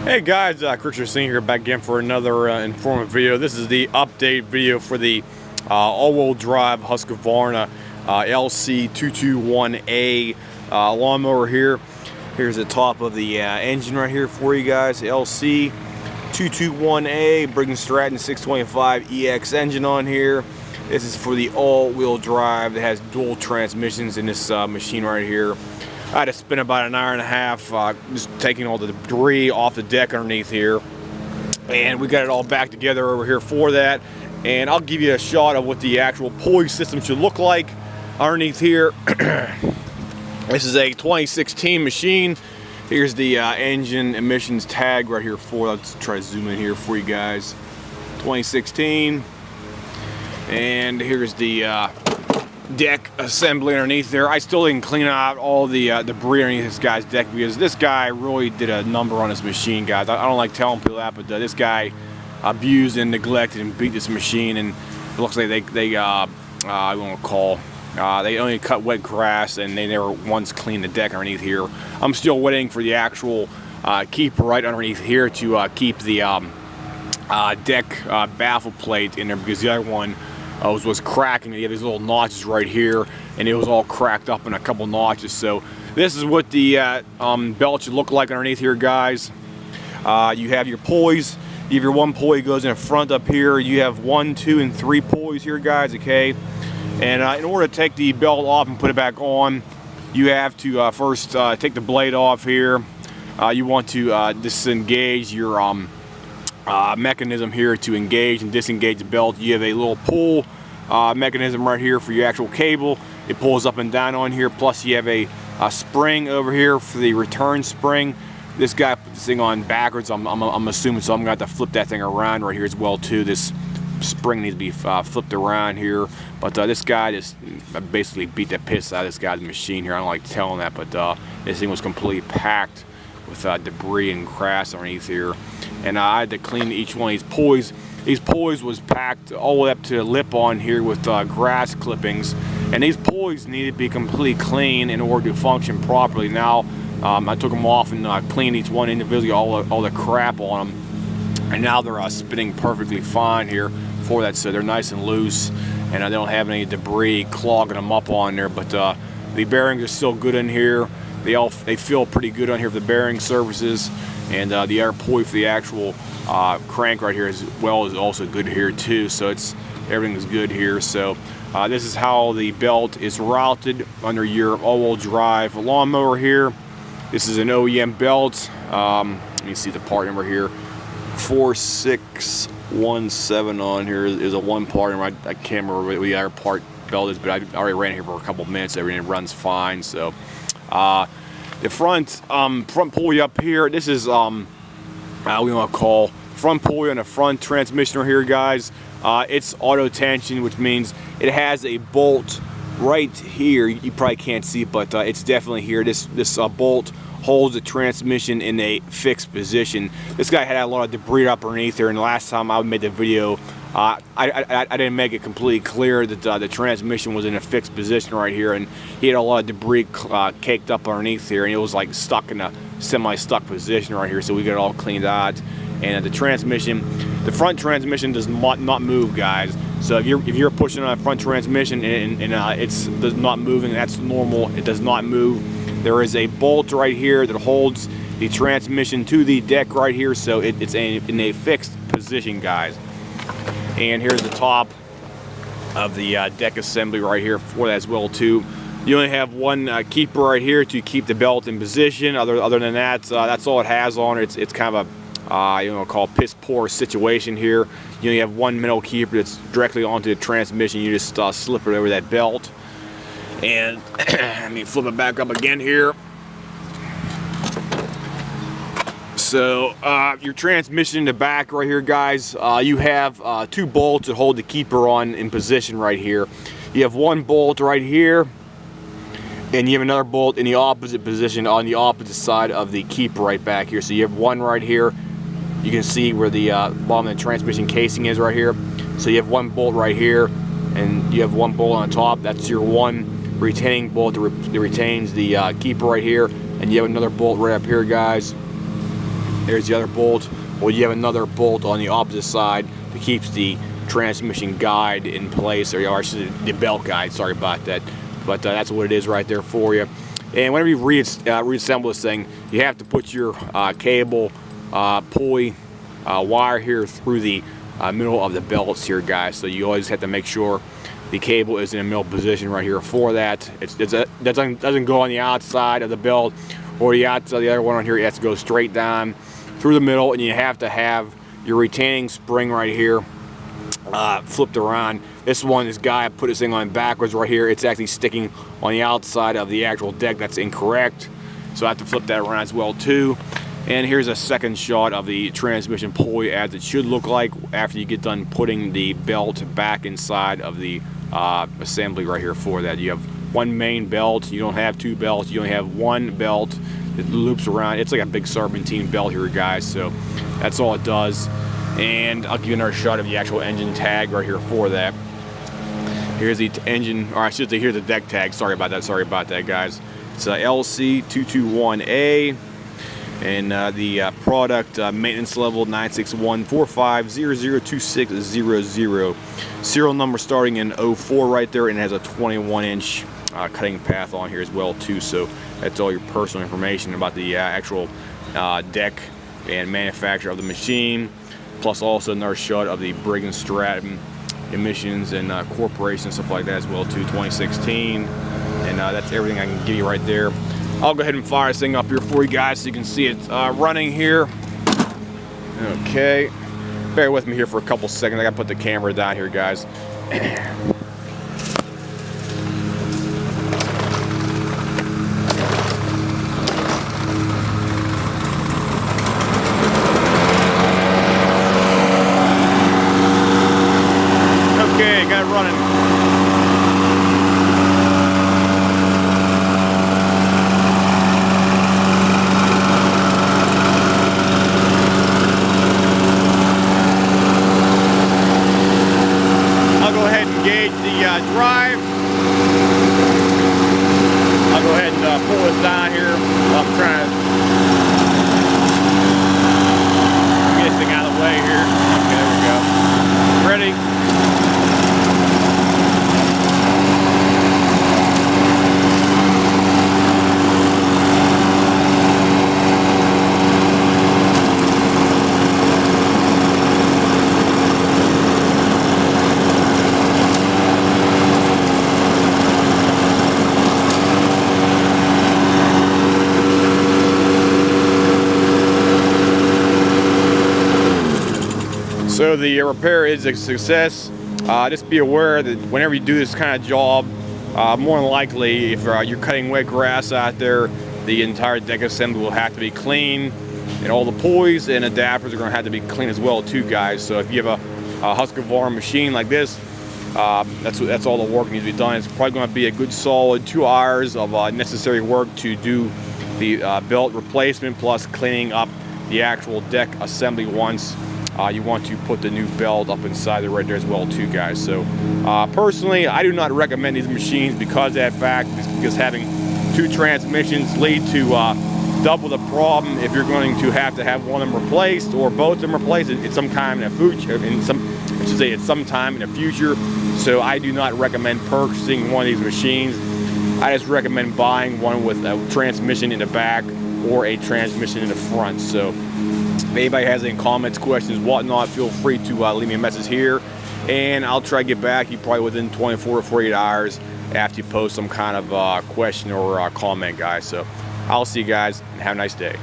Hey guys, Christian Singh here back again for another informative video. This is the update video for the all-wheel drive Husqvarna LC221A lawnmower here. Here's the top of the engine right here for you guys. LC221A Briggs & Stratton 625 EX engine on here. This is for the all-wheel drive that has dual transmissions in this machine right here. I had to spend about an hour and a half just taking all the debris off the deck underneath here, and we got it all back together over here for that. And I'll give you a shot of what the actual pulley system should look like underneath here. This is a 2016 machine. Here's the engine emissions tag right here for. Let's try to zoom in here for you guys. 2016, and here's the deck assembly underneath there. I still didn't clean out all the debris underneath this guy's deck because this guy really did a number on this machine, guys. I don't like telling people that, but this guy abused and neglected and beat this machine, and it looks like they only cut wet grass and they never once cleaned the deck underneath here. I'm still waiting for the actual keeper right underneath here to keep the deck baffle plate in there, because the other one was cracking. You have these little notches right here, and it was all cracked up in a couple notches. So this is what the belt should look like underneath here, guys. You have your pulleys. You have your one pulley goes in the front up here. You have 1, 2, and 3 pulleys here, guys. Okay, and in order to take the belt off and put it back on, you have to first take the blade off here. You want to disengage your mechanism here to engage and disengage the belt. You have a little pull mechanism right here for your actual cable. It pulls up and down on here. Plus you have a spring over here for the return spring. This guy put this thing on backwards, I'm assuming, so I'm gonna have to flip that thing around right here as well too. This spring needs to be flipped around here, but this guy just basically beat the piss out of this guy's machine here. I don't like telling that, but this thing was completely packed with debris and grass underneath here, and I had to clean each one of these pulleys. These pulleys was packed all the way up to the lip on here with grass clippings, and these pulleys need to be completely clean in order to function properly. Now I took them off and cleaned each one individually, all the crap on them, and now they're spinning perfectly fine here for that. So they're nice and loose, and they don't have any debris clogging them up on there. But the bearings are still good in here. They feel pretty good on here for the bearing surfaces, and the air pulley for the actual crank right here as well is also good here too. So everything is good here. So this is how the belt is routed under your all-wheel drive lawnmower here. This is an OEM belt. Let me see the part number here. 4617 on here is a one part number. I can't remember what the other part belt is, but I already ran here for a couple of minutes. Everything runs fine. So the front pulley up here, this is we want to call front pulley on the front transmission right here, guys. It's auto tension, which means it has a bolt right here. You probably can't see it, but it's definitely here. This bolt holds the transmission in a fixed position. This guy had a lot of debris up underneath there, and the last time I made the video, I didn't make it completely clear that the transmission was in a fixed position right here, and he had a lot of debris caked up underneath here, and it was like stuck in a semi-stuck position right here. So we got it all cleaned out, and the transmission, the front transmission does not move, guys. So if you're pushing on a front transmission and it's does not moving, that's normal. It does not move. There is a bolt right here that holds the transmission to the deck right here, so it's in a fixed position, guys. And here's the top of the deck assembly right here for that as well too. You only have one keeper right here to keep the belt in position. Other than that, that's all it has on it. It's kind of a call piss poor situation here. You only have one metal keeper that's directly onto the transmission. You just slip it over that belt. And let me flip it back up again here. So your transmission in the back right here, guys, you have 2 bolts that hold the keeper on in position right here. You have one bolt right here, and you have another bolt in the opposite position on the opposite side of the keeper right back here. So you have one right here. You can see where the bottom of the transmission casing is right here. So you have one bolt right here, and you have one bolt on top. That's your one retaining bolt that retains the keeper right here, and you have another bolt right up here, guys. There's the other bolt. Well, you have another bolt on the opposite side that keeps the transmission guide in place, or actually the belt guide, sorry about that. But that's what it is right there for you. And whenever you reassemble this thing, you have to put your cable, pulley, wire here through the middle of the belts here, guys. So you always have to make sure the cable is in a middle position right here for that. That doesn't go on the outside of the belt or the outside of the other one on here. It has to go straight down through the middle, and you have to have your retaining spring right here flipped around. This guy put this thing on backwards right here. It's actually sticking on the outside of the actual deck. That's incorrect. So I have to flip that around as well too. And here's a second shot of the transmission pulley as it should look like after you get done putting the belt back inside of the assembly right here for that. You have one main belt. You don't have two belts. You only have one belt that loops around. It's like a big serpentine belt here, guys. So that's all it does. And I'll give you another shot of the actual engine tag right here for that. Here's the engine, or I should say here's the deck tag. Sorry about that, guys. It's a LC221A. And the product maintenance level 96145002600. Serial number starting in 04 right there, and it has a 21-inch cutting path on here as well too. So that's all your personal information about the actual deck and manufacturer of the machine, plus also another shot of the Briggs & Stratton emissions and corporation stuff like that as well too, 2016. And that's everything I can give you right there. I'll go ahead and fire this thing up here for you guys so you can see it running here. Okay, bear with me here for a couple seconds. I gotta put the camera down here, guys. Okay, got it running. Engage the drive. I'll go ahead and pull this down here while I'm trying to get this thing out of the way here. Okay, there we go. Ready? So the repair is a success. Just be aware that whenever you do this kind of job, more than likely, if you're cutting wet grass out there, the entire deck assembly will have to be clean, and all the pulleys and adapters are going to have to be clean as well too, guys. So if you have a Husqvarna machine like this, that's all the work needs to be done. It's probably going to be a good solid 2 hours of necessary work to do the belt replacement plus cleaning up the actual deck assembly once you want to put the new belt up inside the right there as well too, guys. So personally, I do not recommend these machines because of that fact, because having two transmissions lead to double the problem if you're going to have one of them replaced or both of them replaced at some time in the future. At some time in the future. So I do not recommend purchasing one of these machines. I just recommend buying one with a transmission in the back or a transmission in the front. So if anybody has any comments, questions, whatnot, feel free to leave me a message here, and I'll try to get back to you probably within 24 to 48 hours after you post some kind of question or comment, guys. So I'll see you guys, and have a nice day.